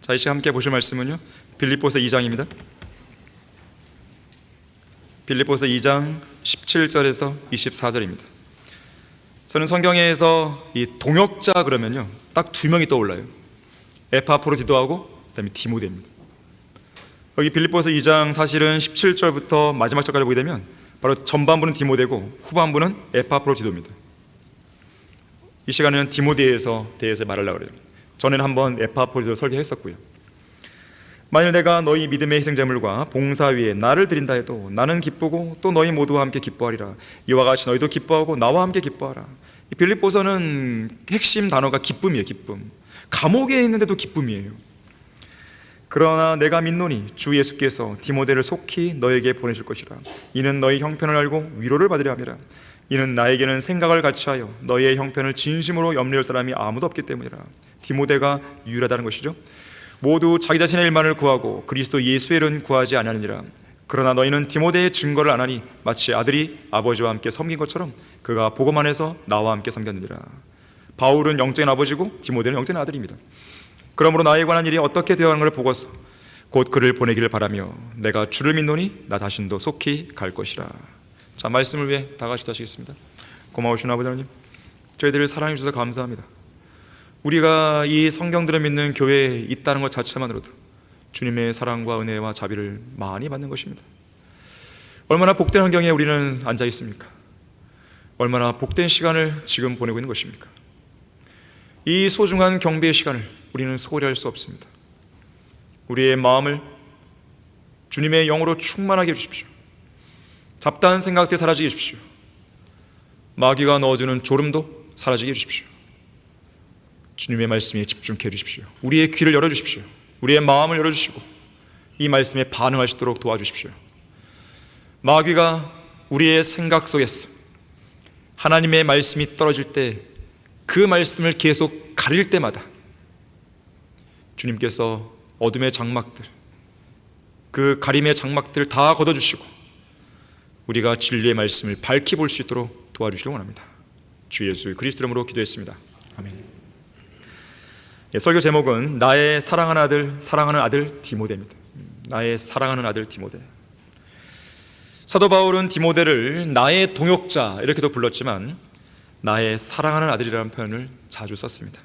자, 이 시간 함께 보실 말씀은요, 빌립보서 2장입니다. 빌립보서 2장 17절에서 24절입니다. 저는 성경에서 이 동역자 그러면요, 딱 두 명이 떠올라요. 에파프로디도하고 그다음에 디모데입니다. 여기 빌립보서 2장 사실은 17절부터 마지막 절까지 보게 되면 바로 전반부는 디모데고 후반부는 에파프로디도입니다. 이 시간에는 디모데에서 대해서 말하려고 그래요. 전에는 한번 에파프로디도 설교했었고요. 만일 내가 너희 믿음의 희생제물과 봉사 위에 나를 드린다 해도 나는 기쁘고 또 너희 모두와 함께 기뻐하리라. 이와 같이 너희도 기뻐하고 나와 함께 기뻐하라. 이 빌립보서는 핵심 단어가 기쁨이에요. 기쁨. 감옥에 있는데도 기쁨이에요. 그러나 내가 믿노니 주 예수께서 디모데를 속히 너에게 보내실 것이라. 이는 너희 형편을 알고 위로를 받으려 함이라. 이는 나에게는 생각을 같이하여 너희의 형편을 진심으로 염려할 사람이 아무도 없기 때문이라. 디모데가 유일하다는 것이죠. 모두 자기 자신의 일만을 구하고 그리스도 예수의 일은 구하지 아니하느니라. 그러나 너희는 디모데의 증거를 안 하니 마치 아들이 아버지와 함께 섬긴 것처럼 그가 복음 안에서 나와 함께 섬겼느니라. 바울은 영적인 아버지고 디모데는 영적인 아들입니다. 그러므로 나에 관한 일이 어떻게 되어가는 것을 보고서 곧 그를 보내기를 바라며 내가 주를 믿노니 나 자신도 속히 갈 것이라. 자, 말씀을 위해 다 같이 기도하시겠습니다. 고마우신 아버지 하나님, 저희들을 사랑해 주셔서 감사합니다. 우리가 이 성경들을 믿는 교회에 있다는 것 자체만으로도 주님의 사랑과 은혜와 자비를 많이 받는 것입니다. 얼마나 복된 환경에 우리는 앉아 있습니까? 얼마나 복된 시간을 지금 보내고 있는 것입니까? 이 소중한 경배의 시간을 우리는 소홀히 할 수 없습니다. 우리의 마음을 주님의 영으로 충만하게 해주십시오. 잡다한 생각들이 사라지게 해주십시오. 마귀가 넣어주는 졸음도 사라지게 해주십시오. 주님의 말씀에 집중해 주십시오. 우리의 귀를 열어주십시오. 우리의 마음을 열어주시고 이 말씀에 반응할 수 있도록 도와주십시오. 마귀가 우리의 생각 속에서 하나님의 말씀이 떨어질 때 그 말씀을 계속 가릴 때마다 주님께서 어둠의 장막들, 그 가림의 장막들을 다 걷어주시고 우리가 진리의 말씀을 밝히 볼 수 있도록 도와주시기 원합니다. 주 예수 그리스도 이름으로 기도했습니다. 아멘. 설교 제목은 나의 사랑하는 아들 디모데입니다. 나의 사랑하는 아들 디모데. 사도 바울은 디모데를 나의 동역자 이렇게도 불렀지만 나의 사랑하는 아들이라는 표현을 자주 썼습니다.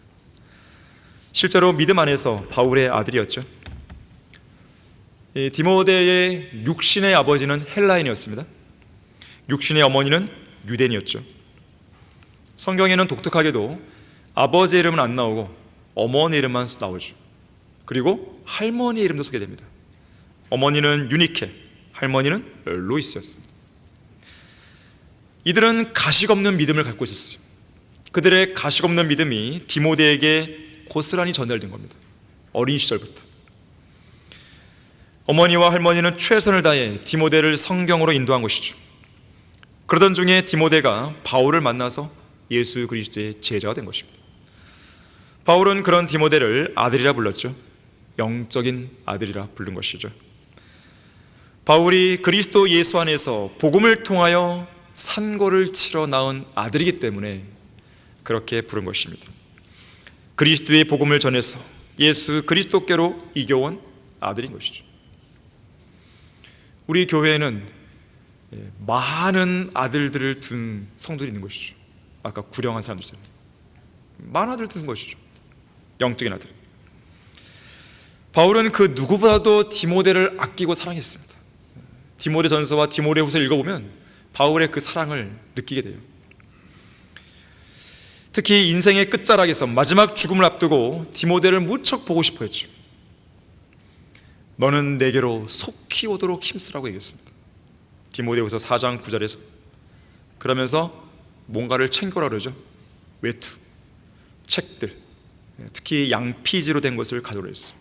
실제로 믿음 안에서 바울의 아들이었죠. 디모데의 육신의 아버지는 헬라인이었습니다. 육신의 어머니는 유대인이었죠. 성경에는 독특하게도 아버지의 이름은 안 나오고 어머니 이름만 나오죠. 그리고 할머니 이름도 소개됩니다. 어머니는 유니케, 할머니는 로이스였습니다. 이들은 가식 없는 믿음을 갖고 있었어요. 그들의 가식 없는 믿음이 디모데에게 고스란히 전달된 겁니다. 어린 시절부터. 어머니와 할머니는 최선을 다해 디모데를 성경으로 인도한 것이죠. 그러던 중에 디모데가 바울을 만나서 예수 그리스도의 제자가 된 것입니다. 바울은 그런 디모데를 아들이라 불렀죠. 영적인 아들이라 부른 것이죠. 바울이 그리스도 예수 안에서 복음을 통하여 산고를 치러 낳은 아들이기 때문에 그렇게 부른 것입니다. 그리스도의 복음을 전해서 예수 그리스도께로 이겨온 아들인 것이죠. 우리 교회에는 많은 아들들을 둔 성도들이 있는 것이죠. 아까 구령한 사람들처럼 많은 아들을 둔 것이죠. 영적인 아들. 바울은 그 누구보다도 디모데를 아끼고 사랑했습니다. 디모데 전서와 디모데 후서를 읽어보면 바울의 그 사랑을 느끼게 돼요. 특히 인생의 끝자락에서 마지막 죽음을 앞두고 디모데를 무척 보고 싶어 했죠. 너는 내게로 속히 오도록 힘쓰라고 얘기했습니다. 디모데후서 4장 9절에서. 그러면서 뭔가를 챙겨라 그러죠. 외투, 책들, 특히 양피지로 된 것을 가져오라 했어요.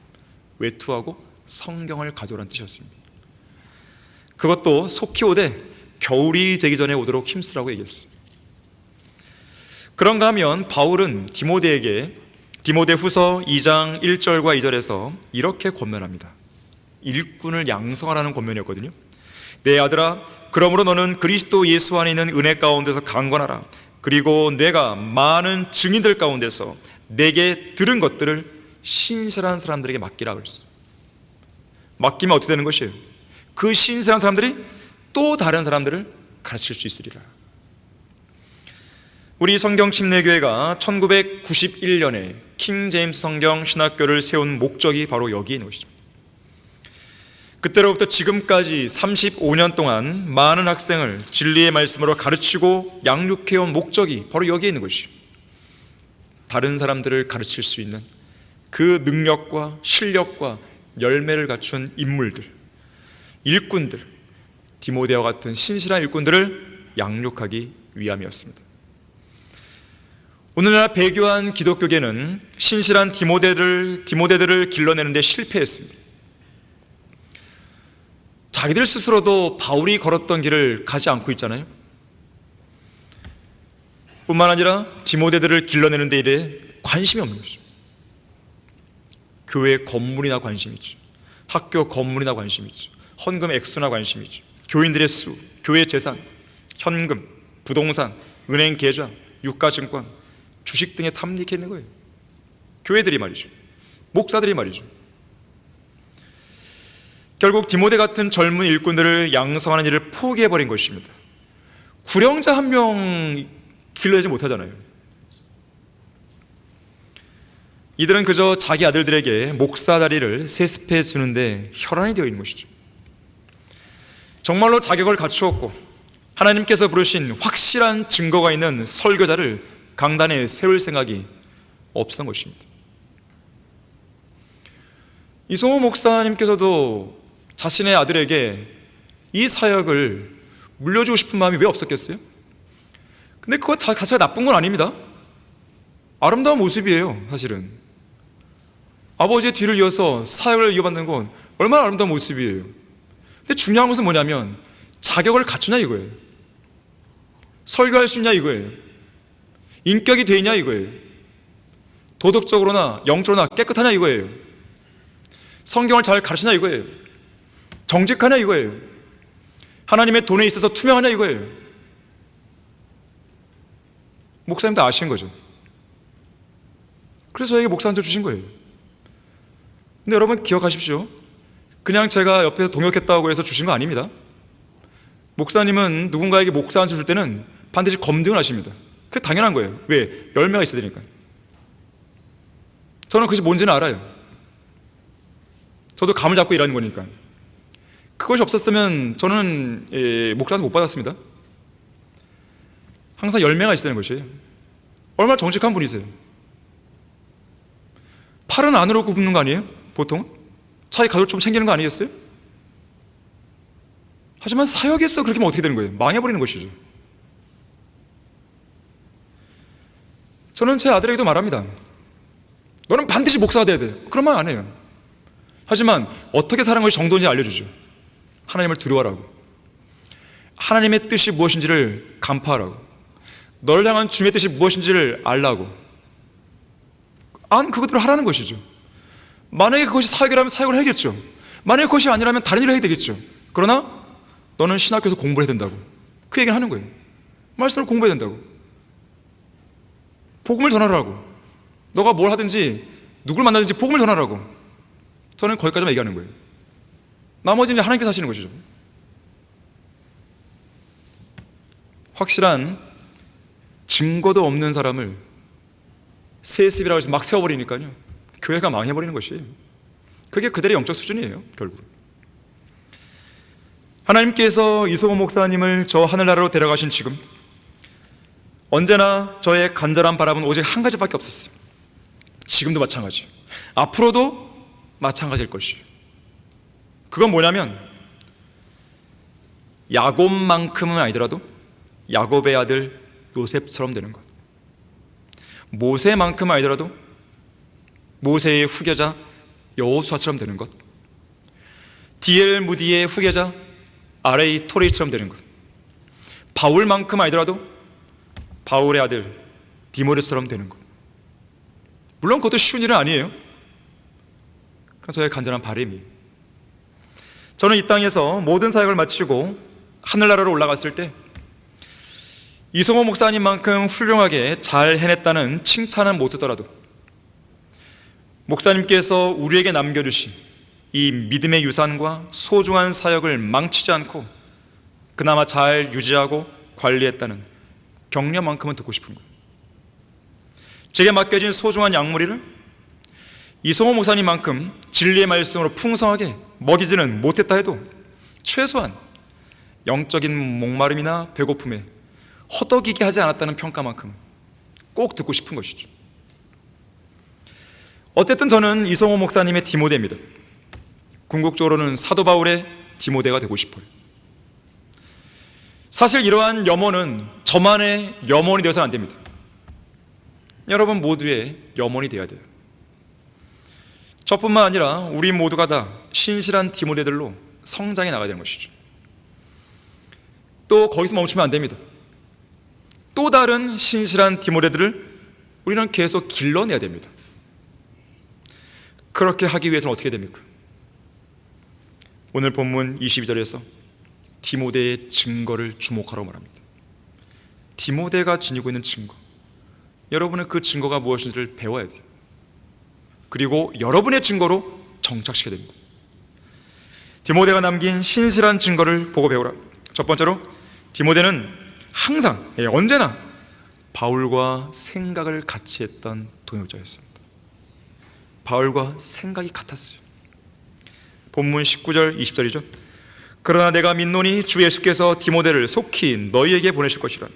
외투하고 성경을 가져오라는 뜻이었습니다. 그것도 속히 오되 겨울이 되기 전에 오도록 힘쓰라고 얘기했어요. 그런가 하면 바울은 디모데에게 디모데 후서 2장 1절과 2절에서 이렇게 권면합니다. 일꾼을 양성하라는 권면이었거든요. 내 아들아, 그러므로 너는 그리스도 예수 안에 있는 은혜 가운데서 강건하라. 그리고 내가 많은 증인들 가운데서 내게 들은 것들을 신실한 사람들에게 맡기라 그랬어요. 맡기면 어떻게 되는 것이에요? 그 신실한 사람들이 또 다른 사람들을 가르칠 수 있으리라. 우리 성경침례교회가 1991년에 킹 제임스 성경 신학교를 세운 목적이 바로 여기에 있는 것이죠. 그때로부터 지금까지 35년 동안 많은 학생을 진리의 말씀으로 가르치고 양육해온 목적이 바로 여기에 있는 것이죠. 다른 사람들을 가르칠 수 있는 그 능력과 실력과 열매를 갖춘 인물들, 일꾼들, 디모데와 같은 신실한 일꾼들을 양육하기 위함이었습니다. 오늘날 배교한 기독교계는 신실한 디모데들을 길러내는 데 실패했습니다. 자기들 스스로도 바울이 걸었던 길을 가지 않고 있잖아요. 뿐만 아니라 디모데들을 길러내는 데 일에 관심이 없는 거죠. 교회 건물이나 관심이 있죠. 학교 건물이나 관심이 있죠. 헌금 액수나 관심이 있죠. 교인들의 수, 교회 재산, 현금, 부동산, 은행 계좌, 유가증권, 주식 등에 탐닉해 있는 거예요. 교회들이 말이죠. 목사들이 말이죠. 결국 디모데 같은 젊은 일꾼들을 양성하는 일을 포기해버린 것입니다. 구령자 한 명 길러내지 못하잖아요. 이들은 그저 자기 아들들에게 목사 자리를 세습해 주는데 혈안이 되어 있는 것이죠. 정말로 자격을 갖추었고 하나님께서 부르신 확실한 증거가 있는 설교자를 강단에 세울 생각이 없었던 것입니다. 이성호 목사님께서도 자신의 아들에게 이 사역을 물려주고 싶은 마음이 왜 없었겠어요? 근데 그거 자체가 나쁜 건 아닙니다. 아름다운 모습이에요. 사실은 아버지의 뒤를 이어서 사역을 이어받는 건 얼마나 아름다운 모습이에요. 근데 중요한 것은 뭐냐면 자격을 갖추냐 이거예요. 설교할 수 있냐 이거예요. 인격이 돼 있냐 이거예요. 도덕적으로나 영적으로나 깨끗하냐 이거예요. 성경을 잘 가르치냐 이거예요. 정직하냐 이거예요. 하나님의 돈에 있어서 투명하냐 이거예요. 목사님도 아신 거죠. 그래서 저에게 목사 안수를 주신 거예요. 근데 여러분 기억하십시오. 그냥 제가 옆에서 동역했다고 해서 주신 거 아닙니다. 목사님은 누군가에게 목사 안수 줄 때는 반드시 검증을 하십니다. 그게 당연한 거예요. 왜? 열매가 있어야 되니까. 저는 그것이 뭔지는 알아요. 저도 감을 잡고 일하는 거니까. 그것이 없었으면 저는 목사 안수 못 받았습니다. 항상 열매가 있어야 되는 것이에요. 얼마나 정직한 분이세요. 팔은 안으로 굽는 거 아니에요? 보통? 자기 가족 좀 챙기는 거 아니겠어요? 하지만 사역에서 그렇게 하면 어떻게 되는 거예요? 망해버리는 것이죠. 저는 제 아들에게도 말합니다. 너는 반드시 목사가 돼야 돼. 그런 말 안 해요. 하지만 어떻게 사는 것이 정도인지 알려주죠. 하나님을 두려워하라고, 하나님의 뜻이 무엇인지를 간파하라고, 너를 향한 주님의 뜻이 무엇인지를 알라고, 그것들을 하라는 것이죠. 만약에 그것이 사역이라면 사역을 해야겠죠. 만약에 그것이 아니라면 다른 일을 해야 되겠죠. 그러나 너는 신학교에서 공부를 해야 된다고, 그 얘기를 하는 거예요. 말씀을 공부해야 된다고, 복음을 전하라고, 너가 뭘 하든지 누구를 만나든지 복음을 전하라고. 저는 거기까지만 얘기하는 거예요. 나머지는 하나님께서 하시는 것이죠. 확실한 증거도 없는 사람을 세습이라고 해서 막 세워버리니까요, 교회가 망해버리는 것이에요. 그게 그들의 영적 수준이에요. 결국 하나님께서 이소호 목사님을 저 하늘나라로 데려가신 지금 언제나 저의 간절한 바람은 오직 한 가지밖에 없었어요. 지금도 마찬가지, 앞으로도 마찬가지일 것이에요. 그건 뭐냐면 야곱만큼은 아니더라도 야곱의 아들 요셉처럼 되는 것, 모세만큼은 아니더라도 모세의 후계자 여호수아처럼 되는 것, D.L. 무디의 후계자 R.A. 토레이처럼 되는 것, 바울만큼 아니더라도 바울의 아들 디모데처럼 되는 것. 물론 그것도 쉬운 일은 아니에요. 그래서 저의 간절한 바람이에요. 저는 이 땅에서 모든 사역을 마치고 하늘나라로 올라갔을 때 이성호 목사님만큼 훌륭하게 잘 해냈다는 칭찬은 못 듣더라도 목사님께서 우리에게 남겨주신 이 믿음의 유산과 소중한 사역을 망치지 않고 그나마 잘 유지하고 관리했다는 격려만큼은 듣고 싶은 거예요. 제게 맡겨진 소중한 약물이를 이성호 목사님만큼 진리의 말씀으로 풍성하게 먹이지는 못했다 해도 최소한 영적인 목마름이나 배고픔에 허덕이게 하지 않았다는 평가만큼 꼭 듣고 싶은 것이죠. 어쨌든 저는 이성호 목사님의 디모데입니다. 궁극적으로는 사도 바울의 디모데가 되고 싶어요. 사실 이러한 염원은 저만의 염원이 되어서는 안 됩니다. 여러분 모두의 염원이 되어야 돼요. 저뿐만 아니라 우리 모두가 다 신실한 디모데들로 성장해 나가야 되는 것이죠. 또 거기서 멈추면 안 됩니다. 또 다른 신실한 디모데들을 우리는 계속 길러내야 됩니다. 그렇게 하기 위해서는 어떻게 됩니까? 오늘 본문 22절에서 디모데의 증거를 주목하라고 말합니다. 디모데가 지니고 있는 증거, 여러분은 그 증거가 무엇인지를 배워야 돼요. 그리고 여러분의 증거로 정착시켜야 됩니다. 디모데가 남긴 신실한 증거를 보고 배우라. 첫 번째로 디모데는 항상, 언제나 바울과 생각을 같이 했던 동역자였습니다. 바울과 생각이 같았어요. 본문 19절 20절이죠. 그러나 내가 믿노니 주 예수께서 디모데를 속히 너희에게 보내실 것이라.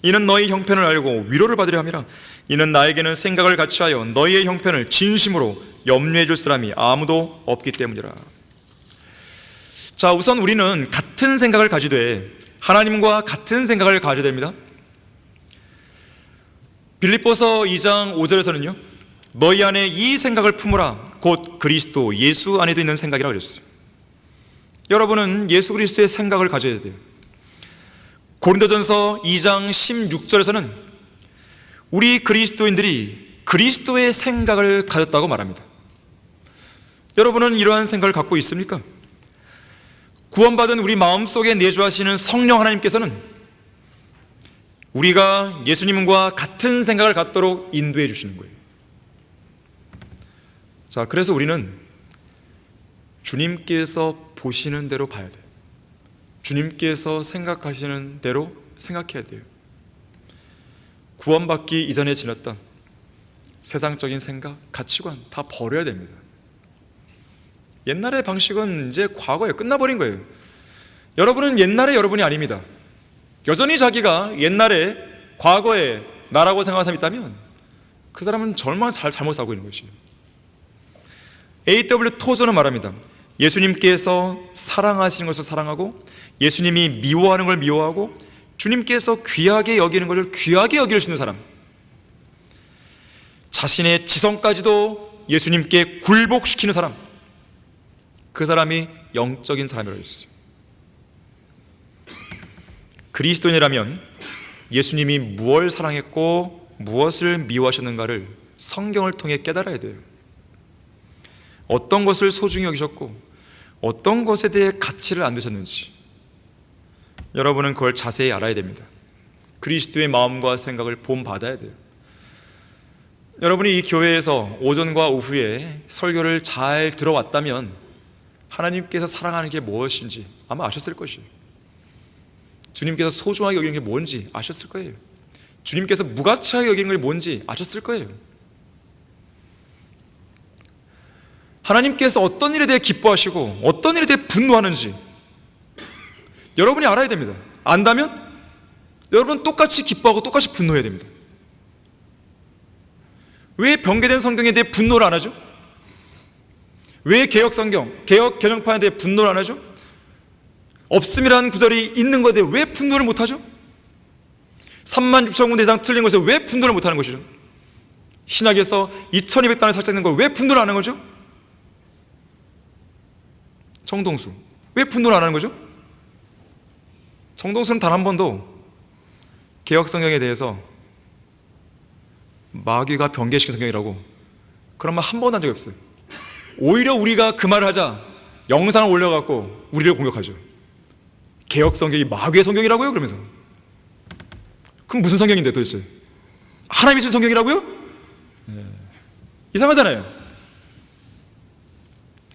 이는 너희 형편을 알고 위로를 받으려 함이라. 이는 나에게는 생각을 같이 하여 너희의 형편을 진심으로 염려해 줄 사람이 아무도 없기 때문이라. 자, 우선 우리는 같은 생각을 가지되 하나님과 같은 생각을 가져야 됩니다. 빌립보서 2장 5절에서는요, 너희 안에 이 생각을 품으라. 곧 그리스도 예수 안에도 있는 생각이라고 그랬어요. 여러분은 예수 그리스도의 생각을 가져야 돼요. 고린도전서 2장 16절에서는 우리 그리스도인들이 그리스도의 생각을 가졌다고 말합니다. 여러분은 이러한 생각을 갖고 있습니까? 구원받은 우리 마음속에 내주하시는 성령 하나님께서는 우리가 예수님과 같은 생각을 갖도록 인도해 주시는 거예요. 자, 그래서 우리는 주님께서 보시는 대로 봐야 돼요. 주님께서 생각하시는 대로 생각해야 돼요. 구원받기 이전에 지녔던 세상적인 생각, 가치관 다 버려야 됩니다. 옛날의 방식은 이제 과거에 끝나버린 거예요. 여러분은 옛날의 여러분이 아닙니다. 여전히 자기가 옛날에 과거에 나라고 생각하는 사람이 있다면 그 사람은 정말 잘못 살고 있는 것이에요. A.W. 토저는 말합니다. 예수님께서 사랑하시는 것을 사랑하고 예수님이 미워하는 걸 미워하고 주님께서 귀하게 여기는 것을 귀하게 여길 수 있는 사람, 자신의 지성까지도 예수님께 굴복시키는 사람, 그 사람이 영적인 사람이라고 했어요. 그리스도인이라면 예수님이 무엇을 사랑했고 무엇을 미워하셨는가를 성경을 통해 깨달아야 돼요. 어떤 것을 소중히 여기셨고 어떤 것에 대해 가치를 안 두셨는지 여러분은 그걸 자세히 알아야 됩니다. 그리스도의 마음과 생각을 본받아야 돼요. 여러분이 이 교회에서 오전과 오후에 설교를 잘 들어왔다면 하나님께서 사랑하는 게 무엇인지 아마 아셨을 것이에요. 주님께서 소중하게 여기는 게 뭔지 아셨을 거예요. 주님께서 무가치하게 여기는 게 뭔지 아셨을 거예요. 하나님께서 어떤 일에 대해 기뻐하시고 어떤 일에 대해 분노하는지 여러분이 알아야 됩니다. 안다면 여러분은 똑같이 기뻐하고 똑같이 분노해야 됩니다. 왜 변개된 성경에 대해 분노를 안 하죠? 왜 개혁 성경, 개혁 개정판에 대해 분노를 안 하죠? 없음이라는 구절이 있는 것에 대해 왜 분노를 못 하죠? 36,000군데 이상 틀린 것에 왜 분노를 못 하는 것이죠? 신약에서 2200단에 설정된 걸 왜 분노를 안 하는 거죠? 정동수, 왜 분노를 안 하는 거죠? 정동수는 단 한 번도 개혁 성경에 대해서 마귀가 변개시킨 성경이라고 그런 말 한 번도 한 적이 없어요. 오히려 우리가 그 말을 하자 영상을 올려갖고 우리를 공격하죠. 개혁 성경이 마귀의 성경이라고요? 그러면서. 그럼 무슨 성경인데 도대체? 하나님이 쓴 성경이라고요? 네. 이상하잖아요.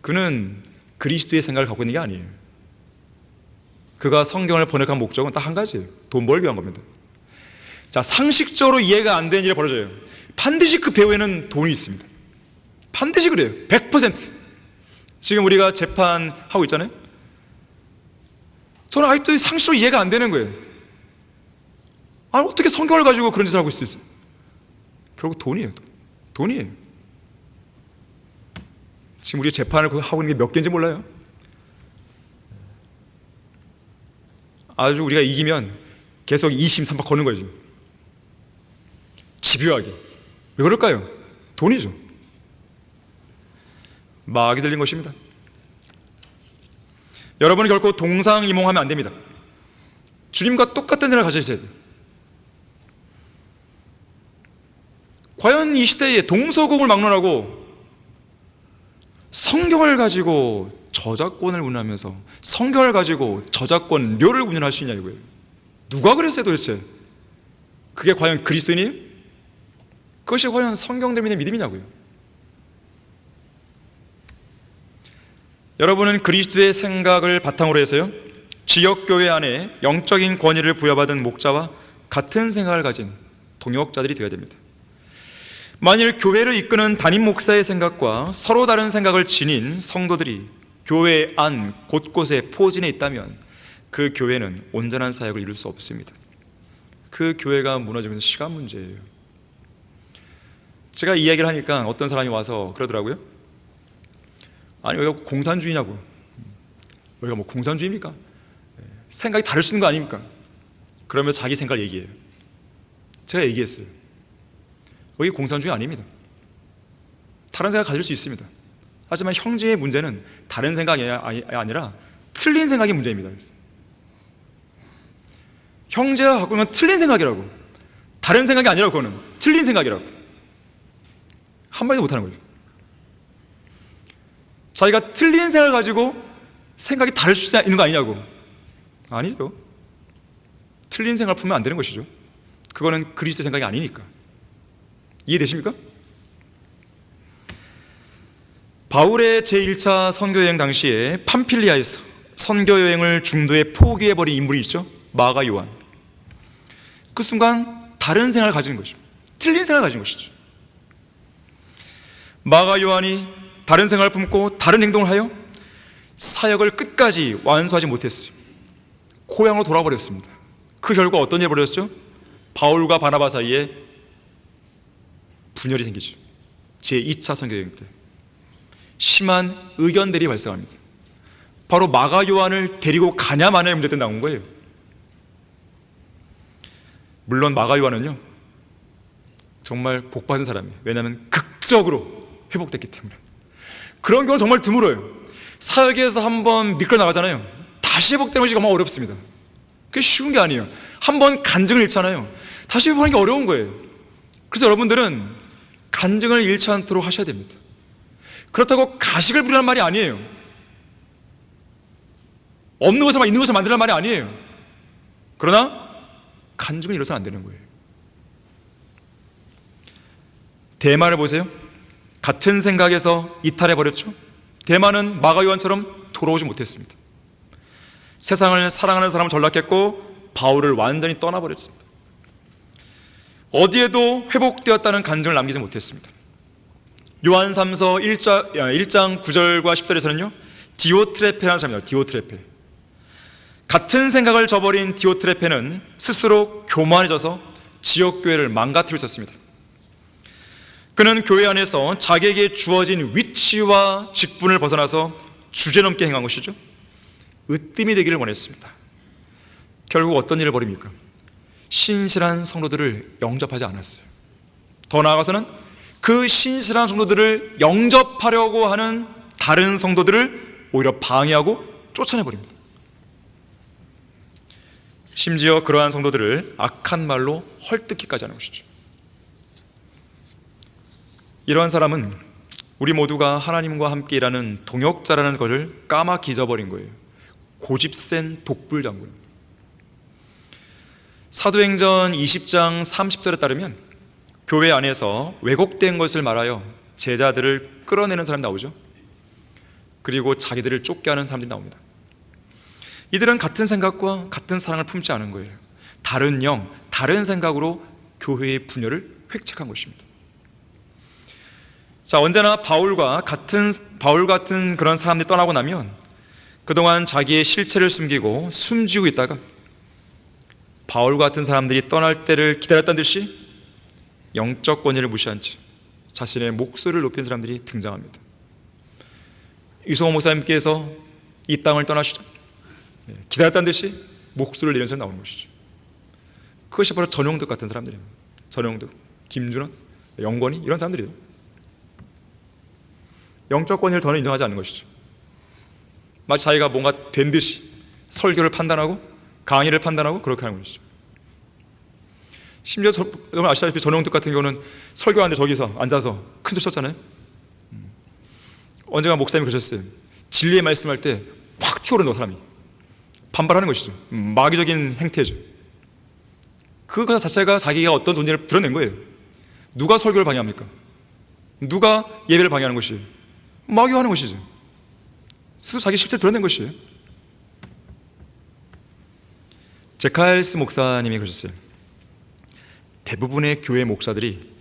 그는 그리스도의 생각을 갖고 있는 게 아니에요. 그가 성경을 번역한 목적은 딱 한 가지예요. 돈 벌기 위한 겁니다. 자, 상식적으로 이해가 안 되는 일이 벌어져요. 반드시 그 배후에는 돈이 있습니다. 반드시 그래요. 100%. 지금 우리가 재판하고 있잖아요. 저는 아직도 상식적으로 이해가 안 되는 거예요. 아니, 어떻게 성경을 가지고 그런 짓을 하고 있을 수 있어요? 결국 돈이에요. 돈이에요. 지금 우리가 재판을 하고 있는 게 몇 개인지 몰라요. 아주 우리가 이기면 계속 2심 3파 거는 거죠. 집요하게. 왜 그럴까요? 돈이죠. 마귀 들린 것입니다. 여러분은 결코 동상이몽하면 안 됩니다. 주님과 똑같은 생각을 가지셔야 돼요. 과연 이 시대에 동서고금을 막론하고 성경을 가지고 저작권을 운운하면서 성경을 가지고 저작권료를 운운할 수 있냐 이거예요. 누가 그랬어요 도대체? 그게 과연 그리스도인이에요? 그것이 과연 성경대로 믿는 믿음이냐고요. 여러분은 그리스도의 생각을 바탕으로 해서요, 지역교회 안에 영적인 권위를 부여받은 목자와 같은 생각을 가진 동역자들이 되어야 됩니다. 만일 교회를 이끄는 담임 목사의 생각과 서로 다른 생각을 지닌 성도들이 교회 안 곳곳에 포진해 있다면 그 교회는 온전한 사역을 이룰 수 없습니다. 그 교회가 무너지는 시간 문제예요. 제가 이 얘기를 하니까 어떤 사람이 와서 그러더라고요. 아니, 여기가 공산주의냐고. 여기가 뭐 공산주의입니까? 생각이 다를 수 있는 거 아닙니까? 그러면서 자기 생각을 얘기해요. 제가 얘기했어요. 여기 공산주의 아닙니다. 다른 생각 가질 수 있습니다. 하지만 형제의 문제는 다른 생각이 아니라 틀린 생각이 문제입니다. 형제가 갖고 있는 건 틀린 생각이라고. 다른 생각이 아니라고. 그거는 틀린 생각이라고. 한마디도 못하는 거죠. 자기가 틀린 생각을 가지고 생각이 다를 수 있는 거 아니냐고. 아니죠. 틀린 생각을 품으면 안 되는 것이죠. 그거는 그리스도의 생각이 아니니까. 이해되십니까? 바울의 제1차 선교여행 당시에 팜필리아에서 선교여행을 중도에 포기해버린 인물이 있죠. 마가 요한. 그 순간 다른 생각을 가지는 것이죠. 틀린 생각을 가진 것이죠. 마가 요한이 다른 생각을 품고 다른 행동을 하여 사역을 끝까지 완수하지 못했어요. 고향으로 돌아버렸습니다. 그 결과 어떤 일이 벌어졌죠? 바울과 바나바 사이에 분열이 생기죠. 제2차 선교여행 때 심한 의견 대립이 발생합니다. 바로 마가 요한을 데리고 가냐 마냐의 문제 때문에 나온 거예요. 물론 마가 요한은요 정말 복받은 사람이에요. 왜냐하면 극적으로 회복됐기 때문에. 그런 경우는 정말 드물어요. 사역에서 한번 미끌어 나가잖아요. 다시 회복되는 것이 정말 어렵습니다. 그게 쉬운 게 아니에요. 한번 간증을 잃잖아요. 다시 회복하는 게 어려운 거예요. 그래서 여러분들은 간증을 잃지 않도록 하셔야 됩니다. 그렇다고 가식을 부리라는 말이 아니에요. 없는 것을 있는 것을 만들라는 말이 아니에요. 그러나 간증을 잃어서는 안 되는 거예요. 대마를 보세요. 같은 생각에서 이탈해버렸죠. 대마는 마가 요한처럼 돌아오지 못했습니다. 세상을 사랑하는 사람을 전락했고 바울을 완전히 떠나버렸습니다. 어디에도 회복되었다는 간증을 남기지 못했습니다. 요한 3서 1장 9절과 10절에서는요 디오트레페라는 사람이에요. 디오트레페. 같은 생각을 저버린 디오트레페는 스스로 교만해져서 지역교회를 망가뜨리고 있었습니다. 그는 교회 안에서 자기에게 주어진 위치와 직분을 벗어나서 주제넘게 행한 것이죠. 으뜸이 되기를 원했습니다. 결국 어떤 일을 벌입니까? 신실한 성도들을 영접하지 않았어요. 더 나아가서는 그 신실한 성도들을 영접하려고 하는 다른 성도들을 오히려 방해하고 쫓아내버립니다. 심지어 그러한 성도들을 악한 말로 헐뜯기까지 하는 것이죠. 이러한 사람은 우리 모두가 하나님과 함께 일하는 동역자라는 것을 까맣게 잊어버린 거예요. 고집센 독불장군입니다. 사도행전 20장 30절에 따르면 교회 안에서 왜곡된 것을 말하여 제자들을 끌어내는 사람이 나오죠. 그리고 자기들을 쫓게 하는 사람들이 나옵니다. 이들은 같은 생각과 같은 사랑을 품지 않은 거예요. 다른 영, 다른 생각으로 교회의 분열을 획책한 것입니다. 자, 언제나 바울 같은 그런 사람들이 떠나고 나면 그동안 자기의 실체를 숨기고 숨지고 있다가 바울 같은 사람들이 떠날 때를 기다렸다는 듯이 영적 권위를 무시한 채 자신의 목소리를 높인 사람들이 등장합니다. 유성호 목사님께서 이 땅을 떠나시죠. 기다렸다는 듯이 목소리를 내리는 사람이 나오는 것이죠. 그것이 바로 전용덕 같은 사람들이에요. 전용덕, 김준원, 영권이 이런 사람들이에요. 영적 권위를 더는 인정하지 않는 것이죠. 마치 자기가 뭔가 된 듯이 설교를 판단하고 강의를 판단하고 그렇게 하는 것이죠. 심지어 여러분 아시다시피 전용덕 같은 경우는 설교하는데 저기서 앉아서 큰 소리 쳤잖아요. 언젠가 목사님이 그러셨어요. 진리의 말씀할 때 확 튀어오르는 사람이 반발하는 것이죠. 마귀적인 행태죠. 그것 자체가 자기가 어떤 존재를 드러낸 거예요. 누가 설교를 방해합니까? 누가 예배를 방해하는 것이에요? 마귀가 하는 것이죠. 스스로 자기 실체 드러낸 것이에요. 제칼스 목사님이 그러셨어요. 대부분의 교회 목사들이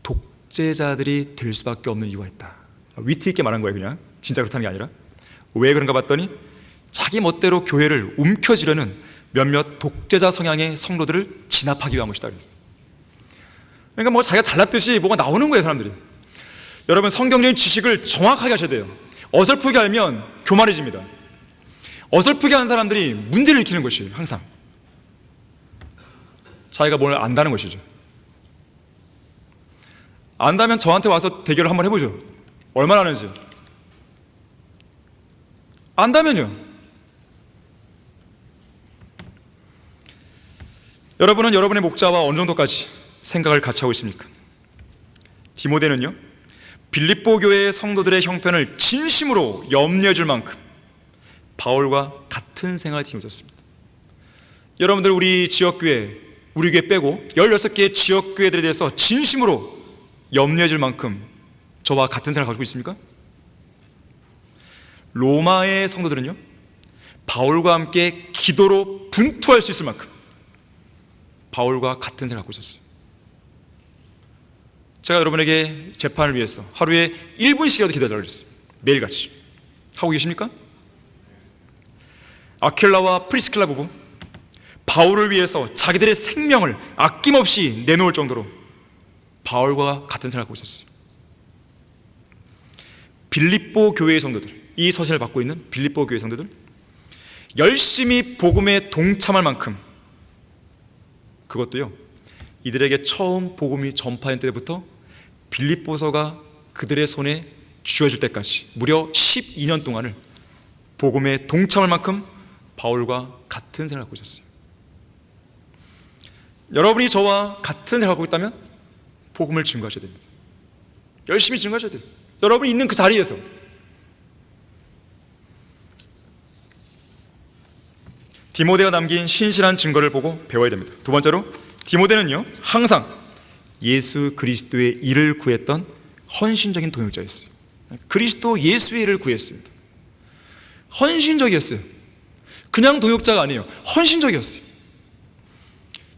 독재자들이 될 수밖에 없는 이유가 있다. 위트 있게 말한 거예요. 그냥 진짜 그렇다는 게 아니라. 왜 그런가 봤더니 자기 멋대로 교회를 움켜쥐려는 몇몇 독재자 성향의 성도들을 진압하기 위한 것이다 그랬어요. 그러니까 뭐 자기가 잘났듯이 뭐가 나오는 거예요, 사람들이. 여러분, 성경적인 지식을 정확하게 하셔야 돼요. 어설프게 알면 교만해집니다. 어설프게 하는 사람들이 문제를 일으키는 것이에요. 항상 자기가 뭘 안다는 것이죠. 안다면 저한테 와서 대결을 한번 해보죠. 얼마나 아는지. 안다면요. 여러분은 여러분의 목자와 어느 정도까지 생각을 같이 하고 있습니까? 디모데는요, 빌립보 교회의 성도들의 형편을 진심으로 염려해 줄 만큼 바울과 같은 생활을 지녔습니다. 여러분들 우리 지역교회, 우리 교회 빼고 16개의 지역교회들에 대해서 진심으로 염려해 줄 만큼 저와 같은 생각을 가지고 있습니까? 로마의 성도들은요, 바울과 함께 기도로 분투할 수 있을 만큼 바울과 같은 생각을 갖고 있었어요. 제가 여러분에게 재판을 위해서 하루에 1분씩이라도 기도해달라고 그랬어요. 매일같이. 하고 계십니까? 아킬라와 프리스킬라 부부, 바울을 위해서 자기들의 생명을 아낌없이 내놓을 정도로 바울과 같은 생각을 갖고 있었어요. 빌립보 교회의 성도들, 이 서신을 받고 있는 빌립보 교회 성도들, 열심히 복음에 동참할 만큼, 그것도요, 이들에게 처음 복음이 전파된 때부터 빌립보서가 그들의 손에 쥐어질 때까지 무려 12년 동안을 복음에 동참할 만큼 바울과 같은 생각을 갖고 있었어요. 여러분이 저와 같은 생각을 갖고 있다면 복음을 증거하셔야 됩니다. 열심히 증거하셔야 돼요. 여러분이 있는 그 자리에서. 디모데가 남긴 신실한 증거를 보고 배워야 됩니다. 두 번째로, 디모데는요, 항상 예수 그리스도의 일을 구했던 헌신적인 동역자였어요. 그리스도 예수의 일을 구했습니다. 헌신적이었어요. 그냥 동역자가 아니에요. 헌신적이었어요.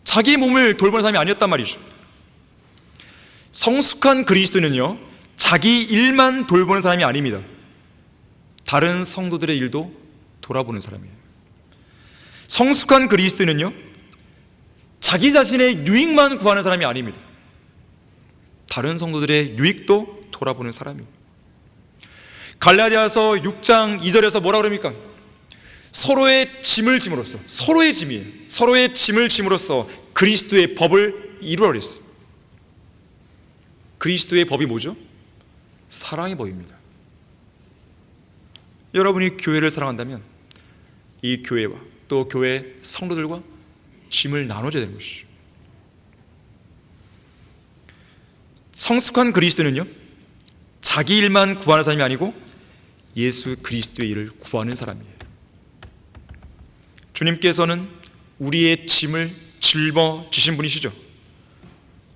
자기 몸을 돌보는 사람이 아니었단 말이죠. 성숙한 그리스도는요, 자기 일만 돌보는 사람이 아닙니다. 다른 성도들의 일도 돌아보는 사람이에요. 성숙한 그리스도는요, 자기 자신의 유익만 구하는 사람이 아닙니다. 다른 성도들의 유익도 돌아보는 사람이에요. 갈라디아서 6장 2절에서 뭐라 그럽니까? 서로의 짐을 짐으로써, 서로의 짐이에요. 서로의 짐을 짐으로써 그리스도의 법을 이루라 그랬어요. 그리스도의 법이 뭐죠? 사랑의 법입니다. 여러분이 교회를 사랑한다면 이 교회와 또 교회 성도들과 짐을 나눠줘야 되는 것이죠. 성숙한 그리스도는요, 자기 일만 구하는 사람이 아니고 예수 그리스도의 일을 구하는 사람이에요. 주님께서는 우리의 짐을 짊어지신 분이시죠.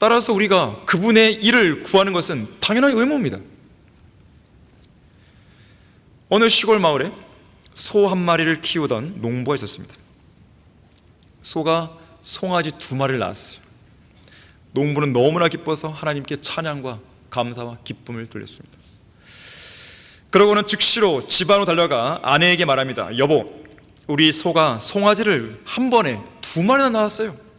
따라서 우리가 그분의 일을 구하는 것은 당연한 의무입니다. 어느 시골 마을에 소 한 마리를 키우던 농부가 있었습니다. 소가 송아지 2마리를 낳았어요. 농부는 너무나 기뻐서 하나님께 찬양과 감사와 기쁨을 돌렸습니다. 그러고는 즉시로 집안으로 달려가 아내에게 말합니다. 여보, 우리 소가 송아지를 한 번에 2마리나 낳았어요.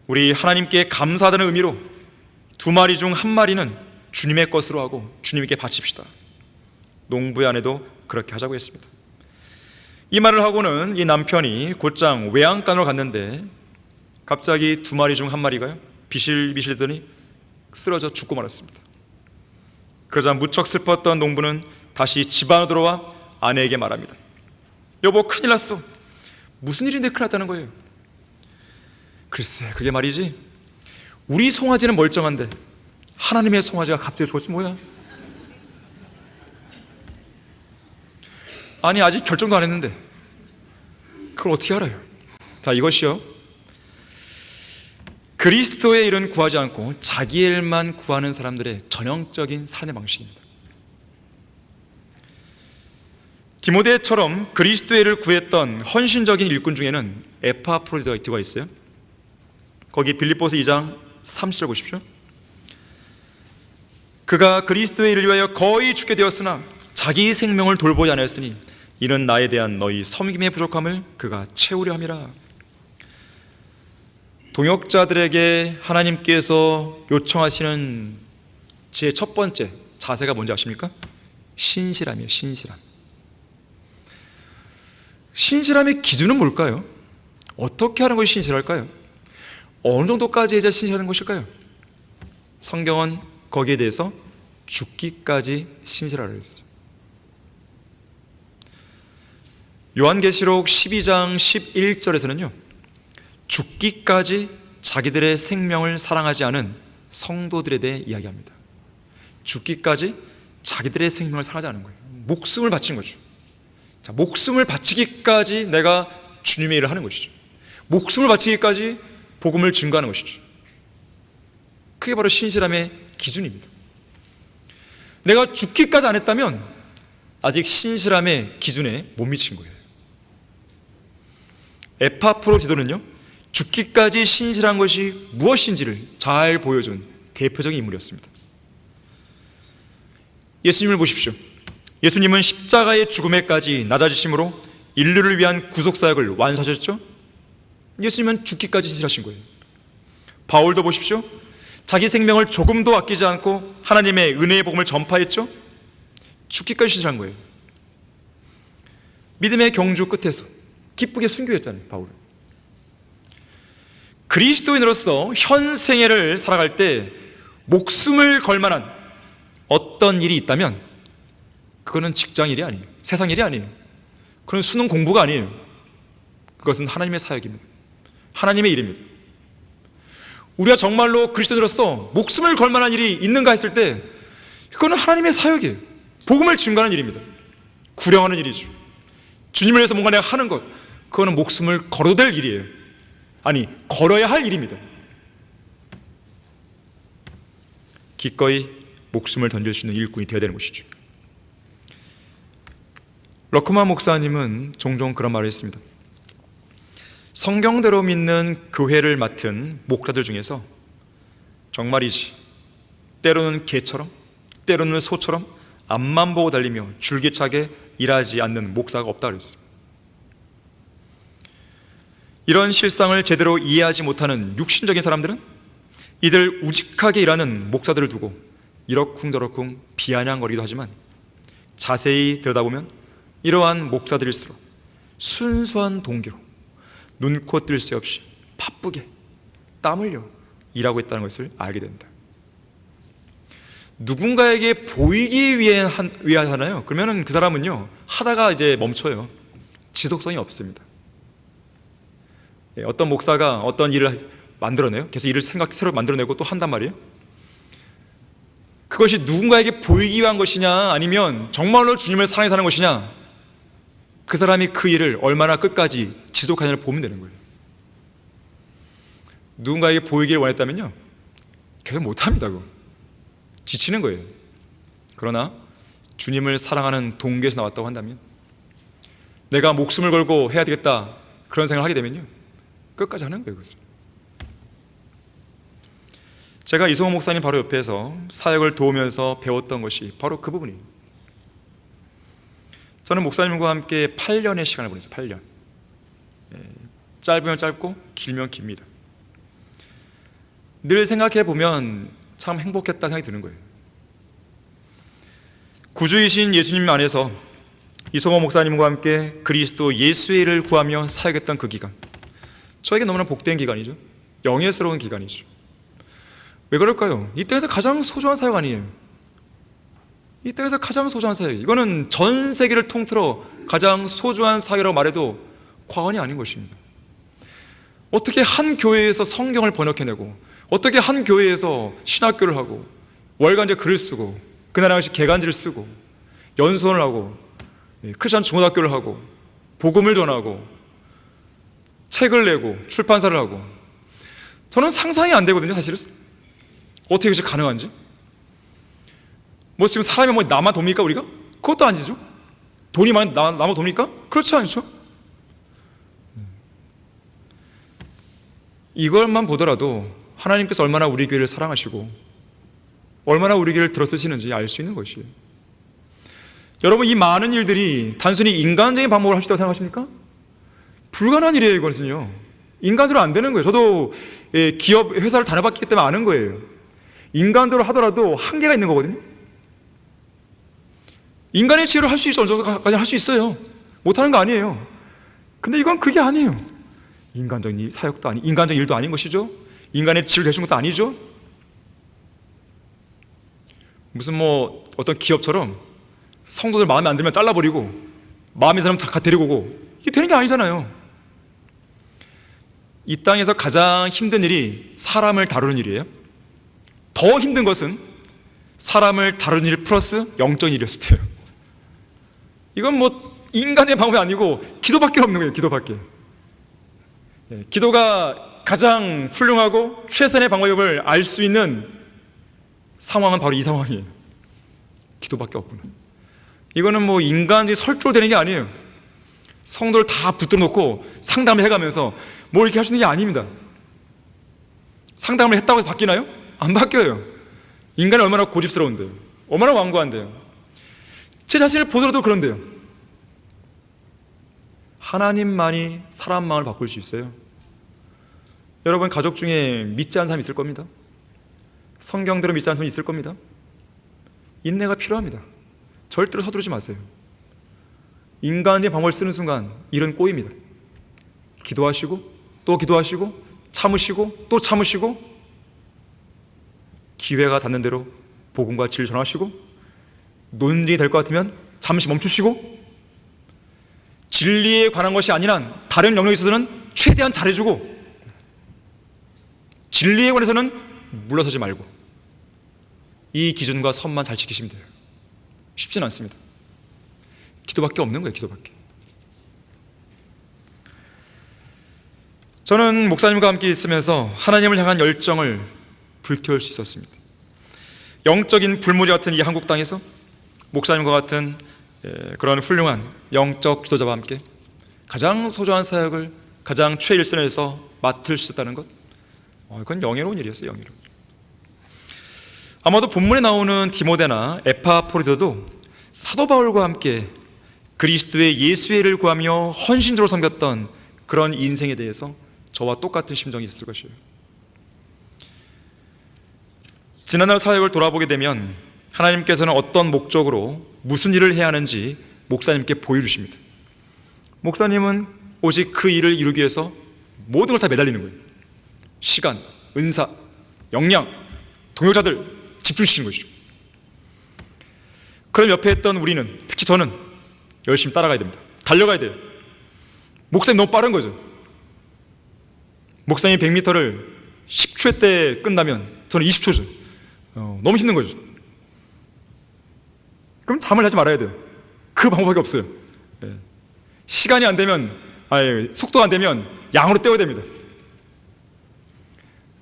우리 하나님께 감사하다는 의미로 2마리 중 1마리는 주님의 것으로 하고 주님께 바칩시다. 농부의 아내도 그렇게 하자고 했습니다. 이 말을 하고는 이 남편이 곧장 외양간으로 갔는데 갑자기 2마리 중 1마리가요 비실비실더니 쓰러져 죽고 말았습니다. 그러자 무척 슬펐던 농부는 다시 집 안으로 들어와 아내에게 말합니다. 여보, 큰일 났어. 무슨 일인데 큰일 났다는 거예요? 글쎄, 그게 말이지, 우리 송아지는 멀쩡한데 하나님의 송아지가 갑자기 죽었지 뭐야. 아니, 아직 결정도 안 했는데 그걸 어떻게 알아요? 자, 이것이요, 그리스도의 일은 구하지 않고 자기의 일만 구하는 사람들의 전형적인 삶의 방식입니다. 디모데처럼 그리스도의 일을 구했던 헌신적인 일꾼 중에는 에파프로디토가 있어요. 거기 빌립보서 2장 30절 보십시오. 그가 그리스도의 일을 위하여 거의 죽게 되었으나 자기 생명을 돌보지 않았으니 이는 나에 대한 너희 섬김의 부족함을 그가 채우려 함이라. 동역자들에게 하나님께서 요청하시는 제 첫 번째 자세가 뭔지 아십니까? 신실함이에요. 신실함. 신실함의 기준은 뭘까요? 어떻게 하는 것이 신실할까요? 어느 정도까지 해야 신실한 것일까요? 성경은 거기에 대해서 죽기까지 신실하라 했어요. 요한계시록 12장 11절에서는요 죽기까지 자기들의 생명을 사랑하지 않은 성도들에 대해 이야기합니다. 죽기까지 자기들의 생명을 사랑하지 않은 거예요. 목숨을 바친 거죠. 자, 목숨을 바치기까지 내가 주님의 일을 하는 것이죠. 목숨을 바치기까지 복음을 증거하는 것이죠. 그게 바로 신실함의 기준입니다. 내가 죽기까지 안 했다면 아직 신실함의 기준에 못 미친 거예요. 에파프로디토는요 죽기까지 신실한 것이 무엇인지를 잘 보여준 대표적인 인물이었습니다. 예수님을 보십시오. 예수님은 십자가의 죽음에까지 낮아지심으로 인류를 위한 구속사역을 완수하셨죠. 예수님은 죽기까지 신실하신 거예요. 바울도 보십시오. 자기 생명을 조금도 아끼지 않고 하나님의 은혜의 복음을 전파했죠. 죽기까지 신실한 거예요. 믿음의 경주 끝에서 기쁘게 순교했잖아요, 바울은. 그리스도인으로서 현생애를 살아갈 때 목숨을 걸 만한 어떤 일이 있다면 그거는 직장 일이 아니에요. 세상 일이 아니에요. 그건 수능 공부가 아니에요. 그것은 하나님의 사역입니다. 하나님의 일입니다. 우리가 정말로 그리스도인으로서 목숨을 걸 만한 일이 있는가 했을 때 그거는 하나님의 사역이에요. 복음을 증거하는 일입니다. 구령하는 일이죠. 주님을 위해서 뭔가 내가 하는 것, 그거는 목숨을 걸어도 될 일이에요. 아니, 걸어야 할 일입니다. 기꺼이 목숨을 던질 수 있는 일꾼이 되어야 되는 것이죠. 러크만 목사님은 종종 그런 말을 했습니다. 성경대로 믿는 교회를 맡은 목사들 중에서 정말이지 때로는 개처럼 때로는 소처럼 앞만 보고 달리며 줄기차게 일하지 않는 목사가 없다고 그랬어요. 이런 실상을 제대로 이해하지 못하는 육신적인 사람들은 이들 우직하게 일하는 목사들을 두고 이러쿵저러쿵 비아냥거리기도 하지만 자세히 들여다보면 이러한 목사들일수록 순수한 동기로 눈코 뜰 새 없이 바쁘게 땀 흘려 일하고 있다는 것을 알게 된다. 누군가에게 보이기 위해 하잖아요. 그러면 그 사람은요 하다가 이제 멈춰요. 지속성이 없습니다. 어떤 목사가 어떤 일을 만들어내요. 계속 일을 새로 만들어내고 또 한단 말이에요. 그것이 누군가에게 보이기 위한 것이냐 아니면 정말로 주님을 사랑해 사는 것이냐, 그 사람이 그 일을 얼마나 끝까지 지속하냐를 보면 되는 거예요. 누군가에게 보이기를 원했다면요 계속 못합니다. 지치는 거예요. 그러나 주님을 사랑하는 동기에서 나왔다고 한다면, 내가 목숨을 걸고 해야 되겠다 그런 생각을 하게 되면요, 끝까지 하는 거예요. 그것을. 제가 이성호 목사님 바로 옆에서 사역을 도우면서 배웠던 것이 바로 그 부분이에요. 저는 목사님과 함께 8년의 시간을 보냈어요. 8년. 짧으면 짧고 길면 깁니다. 늘 생각해 보면 참 행복했다 생각이 드는 거예요. 구주이신 예수님 안에서 이성호 목사님과 함께 그리스도 예수의 일을 구하며 사역했던 그 기간, 저에게 너무나 복된 기간이죠. 영예스러운 기간이죠. 왜 그럴까요? 이 땅에서 가장 소중한 사역 아니에요? 이 땅에서 가장 소중한 사역, 이거는 전 세계를 통틀어 가장 소중한 사역이라고 말해도 과언이 아닌 것입니다. 어떻게 한 교회에서 성경을 번역해내고, 어떻게 한 교회에서 신학교를 하고, 월간지 글을 쓰고, 그날 당시 개간지를 쓰고, 연수원을 하고, 크리스천 중고등학교를 하고, 복음을 전하고, 책을 내고, 출판사를 하고, 저는 상상이 안 되거든요. 사실은 어떻게 그것이 가능한지. 뭐 지금 사람이 뭐 나만 돕니까 우리가? 그것도 아니죠. 돈이 많이 나만 돕니까? 그렇지 않죠. 이걸만 보더라도 하나님께서 얼마나 우리 교회를 사랑하시고 얼마나 우리 교회를 들어쓰시는지 알 수 있는 것이에요. 여러분, 이 많은 일들이 단순히 인간적인 방법으로 할 수 있다고 생각하십니까? 불가능한 일이에요. 이것은요, 인간적으로 안 되는 거예요. 저도 기업, 회사를 다녀봤기 때문에 아는 거예요. 인간적으로 하더라도 한계가 있는 거거든요. 인간의 지혜로 할 수 있어. 어느 정도까지 할 수 있어요. 못하는 거 아니에요. 근데 이건 그게 아니에요. 인간적인 사역도 아니, 인간적인 일도 아닌 것이죠. 인간의 지혜를 대신 것도 아니죠. 무슨 뭐 어떤 기업처럼 성도들 마음에 안 들면 잘라버리고 마음에 사람 다 데리고 오고, 이게 되는 게 아니잖아요. 이 땅에서 가장 힘든 일이 사람을 다루는 일이에요. 더 힘든 것은 사람을 다루는 일 플러스 영적인 일이었을 때요. 이건 뭐 인간의 방법이 아니고 기도밖에 없는 거예요. 기도밖에. 기도가 가장 훌륭하고 최선의 방법을 알 수 있는 상황은 바로 이 상황이에요. 기도밖에 없구나. 이거는 뭐 인간적인 설교로 되는 게 아니에요. 성도를 다 붙들어 놓고 상담을 해가면서 뭐 이렇게 할 수 있는 게 아닙니다. 상담을 했다고 해서 바뀌나요? 안 바뀌어요. 인간이 얼마나 고집스러운데요, 얼마나 완고한데요. 제 자신을 보더라도 그런데요. 하나님만이 사람 마음을 바꿀 수 있어요. 여러분, 가족 중에 믿지 않는 사람이 있을 겁니다. 성경대로 믿지 않는 사람이 있을 겁니다. 인내가 필요합니다. 절대로 서두르지 마세요. 인간의 방법을 쓰는 순간 일은 꼬입니다. 기도하시고 또 기도하시고 참으시고 또 참으시고, 기회가 닿는 대로 복음과 진리를 전하시고, 논쟁이 될 것 같으면 잠시 멈추시고, 진리에 관한 것이 아닌 한 다른 영역에 있어서는 최대한 잘해주고, 진리에 관해서는 물러서지 말고, 이 기준과 선만 잘 지키시면 돼요. 쉽진 않습니다. 기도밖에 없는 거예요. 기도밖에. 저는 목사님과 함께 있으면서 하나님을 향한 열정을 불태울 수 있었습니다. 영적인 불모지 같은 이 한국 땅에서 목사님과 같은 그런 훌륭한 영적 지도자와 함께 가장 소중한 사역을 가장 최일선에서 맡을 수 있다는 것, 그건 영예로운 일이었어요. 영예로운 일. 아마도 본문에 나오는 디모데나 에파프로디토도 사도 바울과 함께 그리스도의 예수의 일을 구하며 헌신적으로 섬겼던 그런 인생에 대해서 저와 똑같은 심정이 있을 것이에요. 지난날 사역을 돌아보게 되면 하나님께서는 어떤 목적으로 무슨 일을 해야 하는지 목사님께 보여주십니다. 목사님은 오직 그 일을 이루기 위해서 모든 걸 다 매달리는 거예요. 시간, 은사, 역량, 동역자들 집중시키는 것이죠. 그럼 옆에 있던 우리는, 특히 저는 열심히 따라가야 됩니다. 달려가야 돼요. 목사님 너무 빠른 거죠. 목사님 100m를 10초 때 끝나면 저는 20초죠. 너무 힘든 거죠. 그럼 잠을 자지 말아야 돼요. 그 방법밖에 없어요. 시간이 안 되면, 속도가 안 되면 양으로 때워야 됩니다.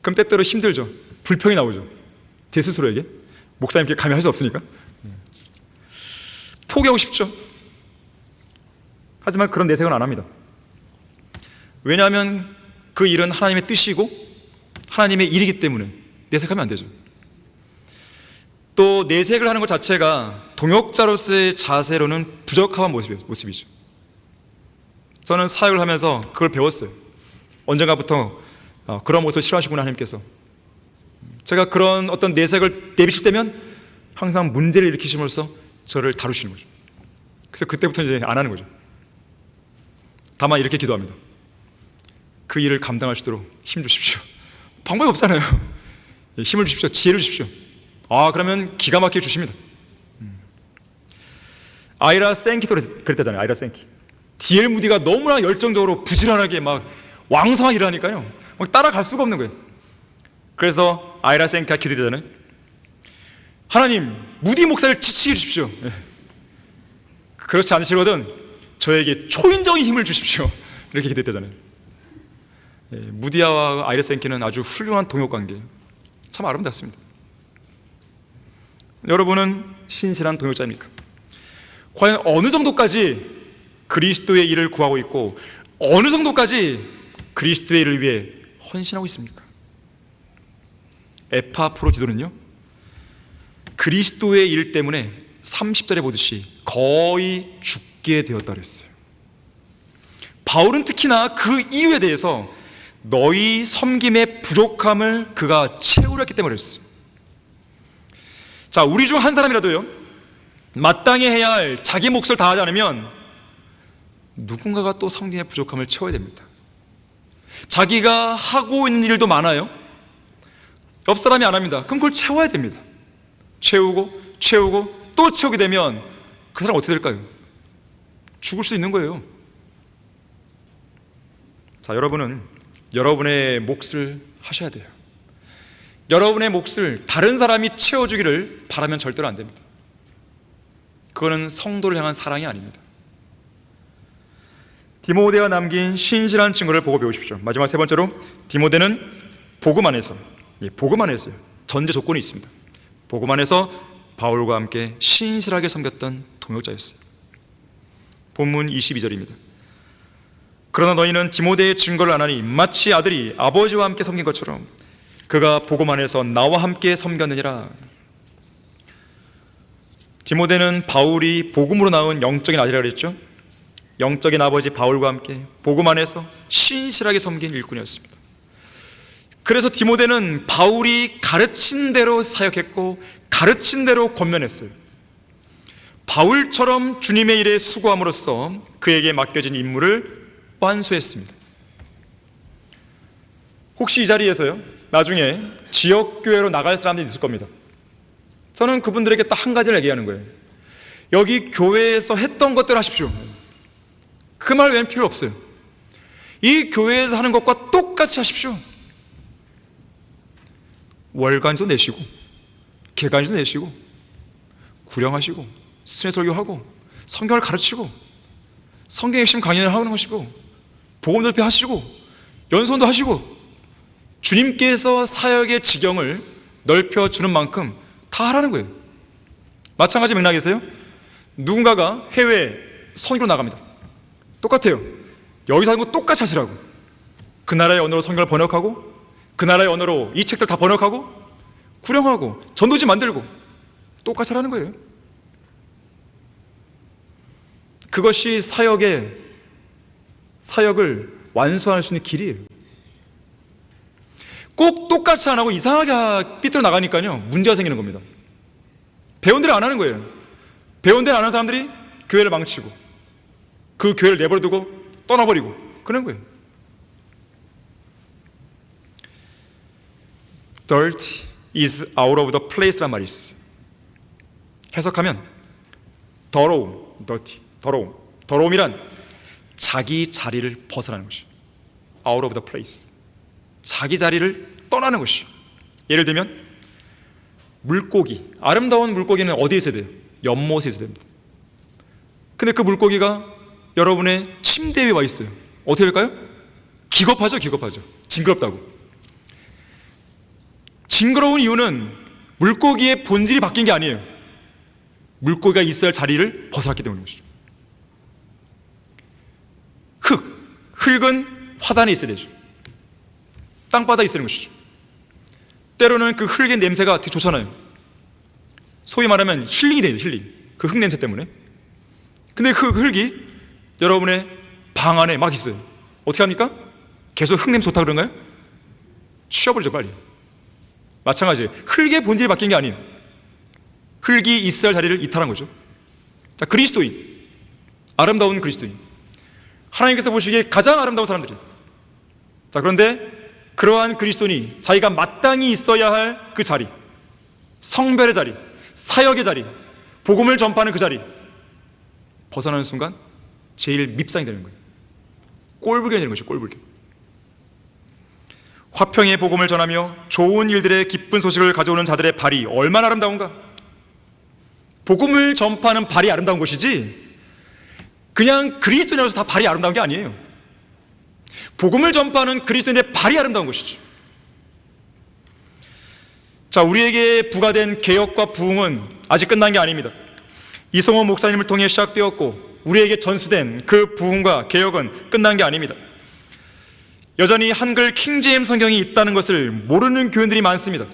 그럼 때때로 힘들죠. 불평이 나오죠. 제 스스로에게. 목사님께 감히 할 수 없으니까. 포기하고 싶죠. 하지만 그런 내색은 안 합니다. 왜냐하면 그 일은 하나님의 뜻이고 하나님의 일이기 때문에 내색하면 안 되죠. 또 내색을 하는 것 자체가 동역자로서의 자세로는 부적합한 모습이죠. 저는 사역을 하면서 그걸 배웠어요. 언젠가부터 그런 모습을 싫어하시구나 하나님께서. 제가 그런 어떤 내색을 내비칠 때면 항상 문제를 일으키심으로써 저를 다루시는 거죠. 그래서 그때부터 이제 안 하는 거죠. 다만 이렇게 기도합니다. 그 일을 감당할 수 있도록 힘 주십시오. 방법이 없잖아요. 힘을 주십시오. 지혜를 주십시오. 그러면 기가 막히게 주십니다. 아이라 생키도 그랬다잖아요. 아이라 생키. D.L. 무디가 너무나 열정적으로 부지런하게 막 왕성하게 일하니까요, 막 따라갈 수가 없는 거예요. 그래서 아이라 생키가 기도되잖아요. 하나님, 무디 목사를 지치게 해주십시오. 그렇지 않으시거든 저에게 초인적인 힘을 주십시오. 이렇게 기도했다잖아요. 무디와 아이라 생키는 아주 훌륭한 동역관계예요. 참 아름답습니다. 여러분은 신실한 동역자입니까? 과연 어느 정도까지 그리스도의 일을 구하고 있고 어느 정도까지 그리스도의 일을 위해 헌신하고 있습니까? 에파프로디도는요, 그리스도의 일 때문에 30절에 보듯이 거의 죽게 되었다 그랬어요. 바울은 특히나 그 이유에 대해서 너희 섬김의 부족함을 그가 채우려 했기 때문에 그랬어요. 자, 우리 중 한 사람이라도요, 마땅히 해야 할 자기 몫을 다하지 않으면 누군가가 또 섬김의 부족함을 채워야 됩니다. 자기가 하고 있는 일도 많아요. 옆 사람이 안 합니다. 그럼 그걸 채워야 됩니다. 채우고 또 채우게 되면 그 사람 어떻게 될까요? 죽을 수도 있는 거예요. 자, 여러분은 여러분의 몫을 하셔야 돼요. 여러분의 몫을 다른 사람이 채워주기를 바라면 절대로 안 됩니다. 그거는 성도를 향한 사랑이 아닙니다. 디모데가 남긴 신실한 증거를 보고 배우십시오. 마지막 세 번째로, 디모데는 복음 안에서, 복음 안에서요, 전제 조건이 있습니다. 복음 안에서 바울과 함께 신실하게 섬겼던 동역자였어요. 본문 22절입니다. 그러나 너희는 디모데의 증거를 안 하니 마치 아들이 아버지와 함께 섬긴 것처럼 그가 복음 안에서 나와 함께 섬겼느니라. 디모데는 바울이 복음으로 낳은 영적인 아들이라고 그랬죠. 영적인 아버지 바울과 함께 복음 안에서 신실하게 섬긴 일꾼이었습니다. 그래서 디모데는 바울이 가르친 대로 사역했고 가르친 대로 권면했어요. 바울처럼 주님의 일에 수고함으로써 그에게 맡겨진 임무를 완수했습니다. 혹시 이 자리에서요, 나중에 지역교회로 나갈 사람들이 있을 겁니다. 저는 그분들에게 딱 한 가지를 얘기하는 거예요. 여기 교회에서 했던 것대로 하십시오. 그 말 외엔 필요 없어요. 이 교회에서 하는 것과 똑같이 하십시오. 월간도 내시고 개간도 내시고 구령하시고 수련회 설교하고 성경을 가르치고 성경의 핵심 강연을 하는 것이고 복음 전폐하시고 연수원도 하시고 주님께서 사역의 지경을 넓혀주는 만큼 다 하라는 거예요. 마찬가지 맥락에서요, 누군가가 해외에 선교로 나갑니다. 똑같아요. 여기서 하는 거 똑같이 하시라고. 그 나라의 언어로 성경을 번역하고 그 나라의 언어로 이 책들 다 번역하고 구령하고 전도지 만들고 똑같이 하라는 거예요. 그것이 사역을 완수할 수 있는 길이에요. 꼭 똑같이 안 하고 이상하게 삐뚤어 나가니까요, 문제가 생기는 겁니다. 배운 대로 안 하는 거예요. 배운 대로 안 하는 사람들이 교회를 망치고 그 교회를 내버려두고 떠나버리고 그런 거예요. Dirt is out of the place란 말이 있어요. 해석하면 더러움, dirty, 더러움이란 자기 자리를 벗어나는 것이에요. Out of the place, 자기 자리를 떠나는 것이에요. 예를 들면 물고기, 아름다운 물고기는 어디에 있어야 돼요? 연못에 있어야 됩니다. 근데 그 물고기가 여러분의 침대 위에 와 있어요. 어떻게 될까요? 기겁하죠. 징그럽다고. 징그러운 이유는 물고기의 본질이 바뀐 게 아니에요. 물고기가 있어야 할 자리를 벗어났기 때문인 것이죠. 흙은 화단에 있어야 되죠. 땅바닥에 있어야 되는 것이죠. 때로는 그 흙의 냄새가 되게 좋잖아요. 소위 말하면 힐링이 돼요. 힐링. 그 흙 냄새 때문에. 근데 그 흙이 여러분의 방 안에 막 있어요. 어떻게 합니까? 계속 흙 냄새 좋다 그런가요? 치워버리죠, 빨리. 마찬가지예요. 흙의 본질이 바뀐 게 아니에요. 흙이 있어야 할 자리를 이탈한 거죠. 자, 그리스도인, 아름다운 그리스도인, 하나님께서 보시기에 가장 아름다운 사람들이에요. 자, 그런데 그러한 그리스도인이 자기가 마땅히 있어야 할 그 자리, 성별의 자리, 사역의 자리, 복음을 전파하는 그 자리 벗어나는 순간 제일 밉상이 되는 거예요. 꼴불견이 되는 것이죠. 꼴불견. 화평의 복음을 전하며 좋은 일들의 기쁜 소식을 가져오는 자들의 발이 얼마나 아름다운가. 복음을 전파하는 발이 아름다운 것이지 그냥 그리스도인이라서 다 발이 아름다운 게 아니에요. 복음을 전파하는 그리스도인의 발이 아름다운 것이죠. 자, 우리에게 부과된 개혁과 부흥은 아직 끝난 게 아닙니다. 이성호 목사님을 통해 시작되었고 우리에게 전수된 그 부흥과 개혁은 끝난 게 아닙니다. 여전히 한글 킹제임스 성경이 있다는 것을 모르는 교인들이 많습니다.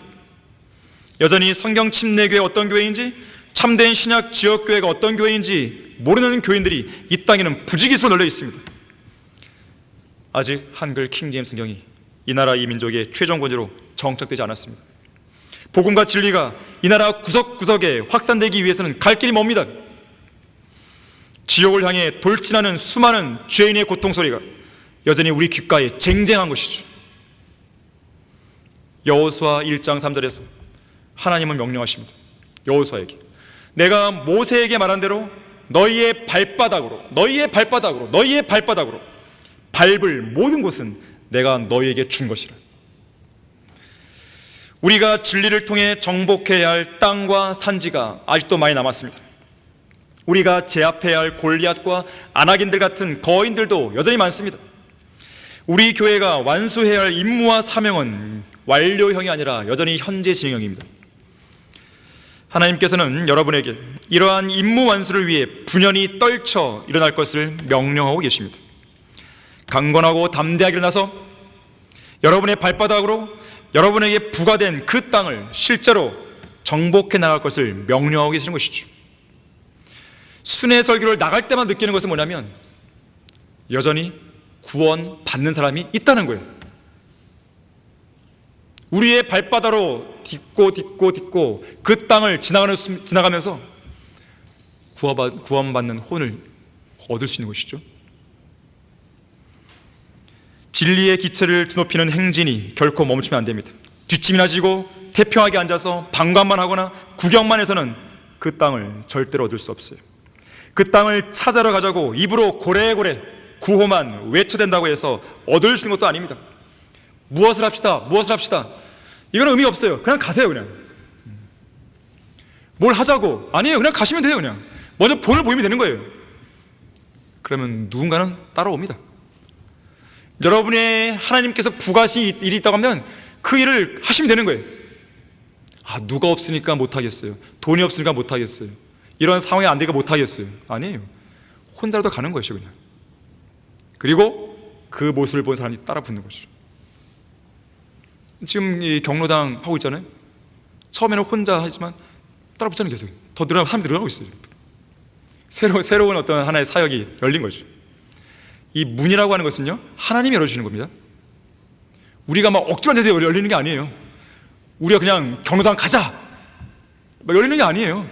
여전히 성경 침례교회 어떤 교회인지, 참된 신약 지역교회가 어떤 교회인지 모르는 교인들이 이 땅에는 부지기수로 널려 있습니다. 아직 한글 킹제임스 성경이 이 나라 이 민족의 최종 권위로 정착되지 않았습니다. 복음과 진리가 이 나라 구석구석에 확산되기 위해서는 갈 길이 멉니다. 지옥을 향해 돌진하는 수많은 죄인의 고통소리가 여전히 우리 귓가에 쟁쟁한 것이죠. 여호수아 1장 3절에서 하나님은 명령하십니다. 여호수아에게 내가 모세에게 말한 대로 너희의 발바닥으로 밟을 모든 곳은 내가 너희에게 준 것이라. 우리가 진리를 통해 정복해야 할 땅과 산지가 아직도 많이 남았습니다. 우리가 제압해야 할 골리앗과 아낙인들 같은 거인들도 여전히 많습니다. 우리 교회가 완수해야 할 임무와 사명은 완료형이 아니라 여전히 현재 진행형입니다. 하나님께서는 여러분에게 이러한 임무 완수를 위해 분연히 떨쳐 일어날 것을 명령하고 계십니다. 강건하고 담대하게 일어나서 여러분의 발바닥으로 여러분에게 부과된 그 땅을 실제로 정복해 나갈 것을 명령하고 계시는 것이죠. 순회 설교를 나갈 때만 느끼는 것은 뭐냐면 여전히 구원 받는 사람이 있다는 거예요. 우리의 발바닥으로 딛고 그 땅을 지나가면서 구원받는 혼을 얻을 수 있는 것이죠. 진리의 기체를 드높이는 행진이 결코 멈추면 안 됩니다. 뒷짐이나 지고 태평하게 앉아서 방관만 하거나 구경만 해서는 그 땅을 절대로 얻을 수 없어요. 그 땅을 찾아러 가자고 입으로 고래고래 구호만 외쳐댄다고 해서 얻을 수 있는 것도 아닙니다. 무엇을 합시다. 이건 의미 없어요. 그냥 가세요. 그냥 뭘 하자고 아니에요. 그냥 가시면 돼요. 그냥 먼저 본을 보이면 되는 거예요. 그러면 누군가는 따라옵니다. 여러분의 하나님께서 부가시 일이 있다고 하면 그 일을 하시면 되는 거예요. 아, 누가 없으니까 못하겠어요. 돈이 없으니까 못하겠어요. 이런 상황이 안 되니까 못하겠어요. 아니에요. 혼자라도 가는 것이죠. 그냥. 그리고 그 모습을 본 사람이 따라 붙는 것이죠. 지금 이 경로당 하고 있잖아요. 처음에는 혼자 하지만 따라 붙잖아요. 계속 더 사람들이 늘어나고 있어요. 새로운 어떤 하나의 사역이 열린 거죠. 이 문이라고 하는 것은요, 하나님이 열어주시는 겁니다. 우리가 막 억지로 앉아서 열리는 게 아니에요. 우리가 그냥 경로당 가자 막 열리는 게 아니에요.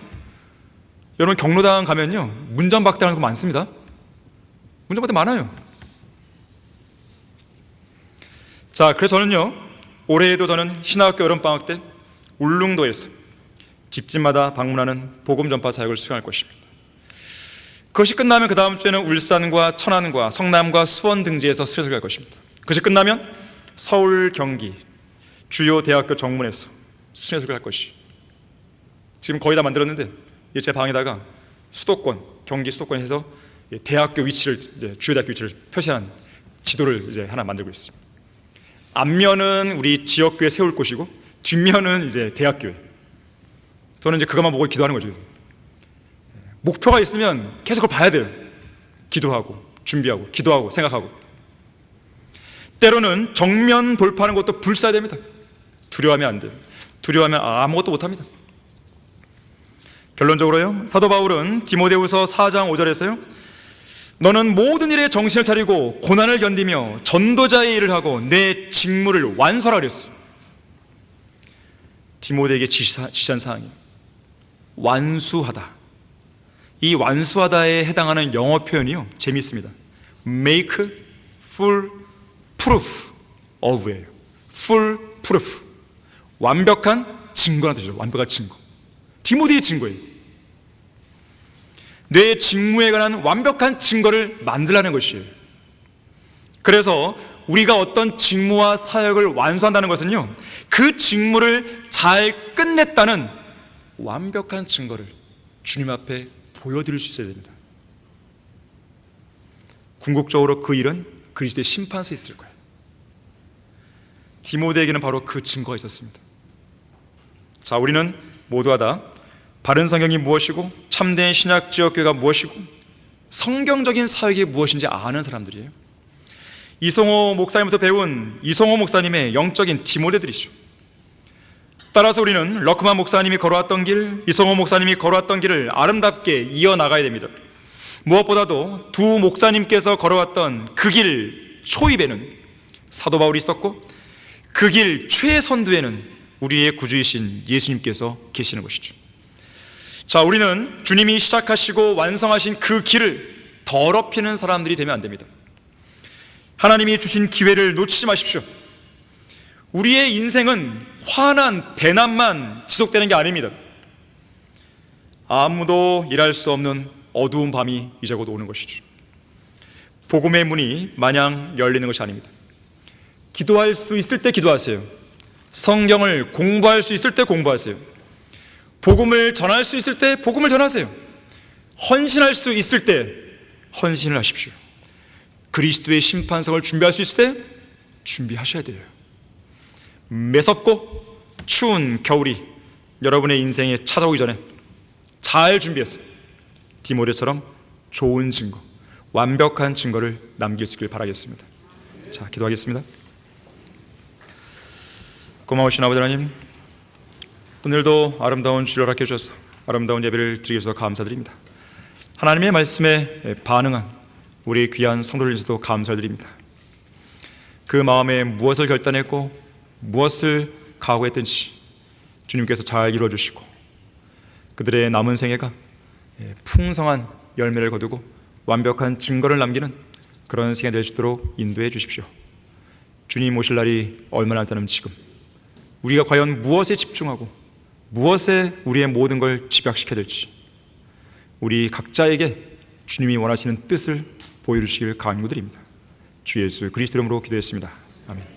여러분 경로당 가면요 문전박대하는 거 많습니다. 문전박대 많아요. 자, 그래서 저는요 올해에도 저는 신학교 여름방학 때 울릉도에서 집집마다 방문하는 복음 전파 사역을 수행할 것입니다. 그것이 끝나면 그 다음 주에는 울산과 천안과 성남과 수원 등지에서 수련을 할 것입니다. 그것이 끝나면 서울, 경기 주요 대학교 정문에서 수련을 할 것이. 지금 거의 다 만들었는데 제 방에다가 수도권, 경기 수도권 해서 대학교 위치를 주요 대학교 위치를 표시한 지도를 이제 하나 만들고 있습니다. 앞면은 우리 지역교회 세울 곳이고 뒷면은 이제 대학교회. 저는 이제 그것만 보고 기도하는 거죠. 목표가 있으면 계속 그걸 봐야 돼요. 기도하고 준비하고 기도하고 생각하고. 때로는 정면 돌파하는 것도 불사됩니다. 두려워하면 안 돼요. 두려워하면 아무것도 못합니다. 결론적으로요, 사도 바울은 디모데후서 4장 5절에서요, 너는 모든 일에 정신을 차리고 고난을 견디며 전도자의 일을 하고 내 직무를 완수하라 그랬어요. 디모데에게 지시한 사항이에요. 완수하다. 이 완수하다에 해당하는 영어 표현이요, 재미있습니다. Make full proof of예요. full proof. 완벽한 증거라는 뜻이죠. 완벽한 증거. 디모데의 증거예요. 내 직무에 관한 완벽한 증거를 만들라는 것이에요. 그래서 우리가 어떤 직무와 사역을 완수한다는 것은요, 그 직무를 잘 끝냈다는 완벽한 증거를 주님 앞에 보여드릴 수 있어야 됩니다. 궁극적으로 그 일은 그리스도의 심판서에 있을 거예요. 디모데에게는 바로 그 증거가 있었습니다. 자, 우리는 모두가 다 바른 성경이 무엇이고 참된 신약 지역교회가 무엇이고 성경적인 사역이 무엇인지 아는 사람들이에요. 이성호 목사님부터 배운 이성호 목사님의 영적인 디모데들이죠. 따라서 우리는 러크만 목사님이 걸어왔던 길, 이성호 목사님이 걸어왔던 길을 아름답게 이어나가야 됩니다. 무엇보다도 두 목사님께서 걸어왔던 그 길 초입에는 사도 바울이 있었고 그 길 최선두에는 우리의 구주이신 예수님께서 계시는 것이죠. 자, 우리는 주님이 시작하시고 완성하신 그 길을 더럽히는 사람들이 되면 안 됩니다. 하나님이 주신 기회를 놓치지 마십시오. 우리의 인생은 환난, 대난만 지속되는 게 아닙니다. 아무도 일할 수 없는 어두운 밤이 이제 곧 오는 것이죠. 복음의 문이 마냥 열리는 것이 아닙니다. 기도할 수 있을 때 기도하세요. 성경을 공부할 수 있을 때 공부하세요. 복음을 전할 수 있을 때 복음을 전하세요. 헌신할 수 있을 때 헌신을 하십시오. 그리스도의 심판성을 준비할 수 있을 때 준비하셔야 돼요. 매섭고 추운 겨울이 여러분의 인생에 찾아오기 전에 잘 준비해서 디모데처럼 좋은 증거, 완벽한 증거를 남길 수 있길 바라겠습니다. 자, 기도하겠습니다. 고마우신 아버지 하나님, 오늘도 아름다운 주를 허락해 주셔서 아름다운 예배를 드리기 위해서 감사드립니다. 하나님의 말씀에 반응한 우리 귀한 성도들 위해서도 감사드립니다. 그 마음에 무엇을 결단했고 무엇을 각오했든지 주님께서 잘 이루어주시고 그들의 남은 생애가 풍성한 열매를 거두고 완벽한 증거를 남기는 그런 생애 될 수 있도록 인도해 주십시오. 주님 오실 날이 얼마나 남았다는 지금 우리가 과연 무엇에 집중하고 무엇에 우리의 모든 걸 집약시켜야 될지 우리 각자에게 주님이 원하시는 뜻을 보여주시길 간구드립니다. 주 예수 그리스도 이름으로 기도했습니다. 아멘.